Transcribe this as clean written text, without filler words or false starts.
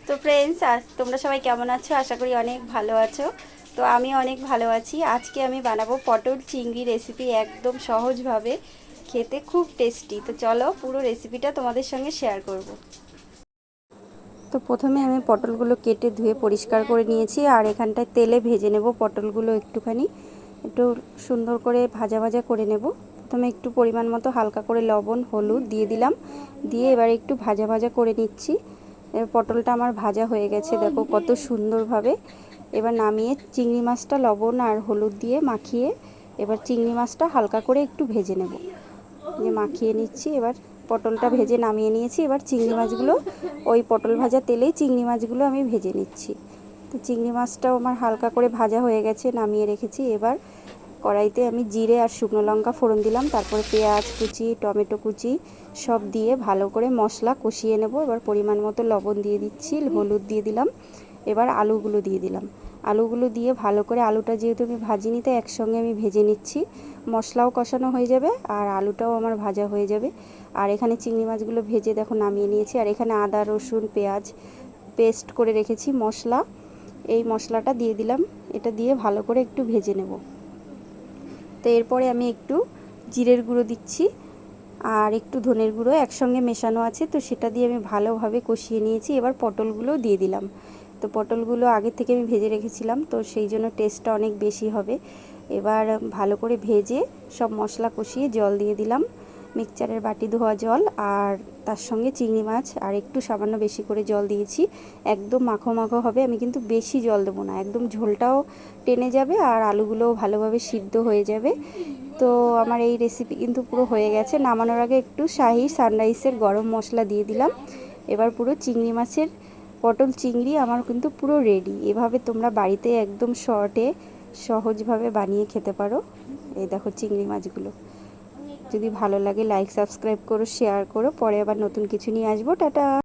তো ফ্রেন্ডস, তোমরা সবাই কেমন আছো? আশা করি অনেক ভালো আছো। তো আমি অনেক ভালো আছি। আজকে আমি বানাবো পটল চিংড়ি রেসিপি, একদম সহজভাবে, খেতে খুব টেস্টি। তো চলো পুরো রেসিপিটা তোমাদের সঙ্গে শেয়ার করব। তো প্রথমে আমি পটলগুলো কেটে ধুয়ে পরিষ্কার করে নিয়েছি, আর এখানটায় তেলে ভেজে নেব পটলগুলো। একটু সুন্দর করে ভাজা ভাজা করে নেব। প্রথমে একটু পরিমাণ মতো হালকা করে লবণ হলুদ দিয়ে দিলাম, দিয়ে এবার একটু ভাজা ভাজা করে নিচ্ছি। পটলটা আমার ভাজা হয়ে গেছে, দেখো কত সুন্দরভাবে। এবার নামিয়ে চিংড়ি মাছটা লবণ আর হলুদ দিয়ে মাখিয়ে এবার চিংড়ি মাছটা হালকা করে একটু ভেজে নেব। মাখিয়ে নিচ্ছি। এবার পটলটা ভেজে নামিয়ে নিয়েছি। এবার চিংড়ি মাছগুলো ওই পটল ভাজা তেলেই চিংড়ি মাছগুলো আমি ভেজে নিচ্ছি। তো চিংড়ি মাছটাও আমার হালকা করে ভাজা হয়ে গেছে, নামিয়ে রেখেছি। এবার কড়াইতে আমি জিরে আর শুকনো লঙ্কা ফোড়ন দিলাম, তারপরে পেঁয়াজ কুচি, টমেটো কুচি সব দিয়ে ভালো করে মশলা কষিয়ে নেব। এবার পরিমাণ মতো লবণ দিয়ে দিচ্ছি, হলুদ দিয়ে দিলাম। এবার আলুগুলো দিয়ে দিলাম। আলুগুলো দিয়ে ভালো করে, আলুটা যেহেতু আমি ভাজিনি তাই একসঙ্গে আমি ভেজে নিচ্ছি। মশলাও কষানো হয়ে যাবে আর আলুটাও আমার ভাজা হয়ে যাবে। আর এখানে চিংড়ি মাছগুলো ভেজে দেখো নামিয়ে নিয়েছি। আর এখানে আদা রসুন পেঁয়াজ পেস্ট করে রেখেছি মশলা, এই মশলাটা দিয়ে দিলাম। এটা দিয়ে ভালো করে একটু ভেজে নেব। তো এরপরে আমি একটু জিরের গুঁড়ো দিচ্ছি আর একটু ধনের গুঁড়ো একসঙ্গে মেশানো আছে, তো সেটা দিয়ে আমি ভালোভাবে কষিয়ে নিয়েছি। এবার পটলগুলো দিয়ে দিলাম। তো পটলগুলো আগে থেকে আমি ভেজে রেখেছিলাম, তো সেই জন্য টেস্টটা অনেক বেশি হবে। এবার ভালো করে ভেজে সব মশলা কষিয়ে জল দিয়ে দিলাম, মিক্সচারের বাটি ধোয়া জল, আর তার সঙ্গে চিংড়ি মাছ আর একটু সামান্য বেশি করে জল দিয়েছি। একদম মাখো মাখো হবে, আমি কিন্তু বেশি জল দেবো না, একদম ঝোলটাও টেনে যাবে আর আলুগুলোও ভালোভাবে সিদ্ধ হয়ে যাবে। তো আমার এই রেসিপি কিন্তু পুরো হয়ে গেছে। নামানোর আগে একটু শাহি সানরাইসের গরম মশলা দিয়ে দিলাম। এবার পুরো চিংড়ি মাছের পটল চিংড়ি আমার কিন্তু পুরো রেডি। এভাবে তোমরা বাড়িতে একদম শর্টে সহজভাবে বানিয়ে খেতে পারো। এই দেখো চিংড়ি মাছগুলো। যদি ভালো লাগে লাইক সাবস্ক্রাইব করো, শেয়ার করো। পরে আবার নতুন কিছু নিয়ে আসবো। টাটা।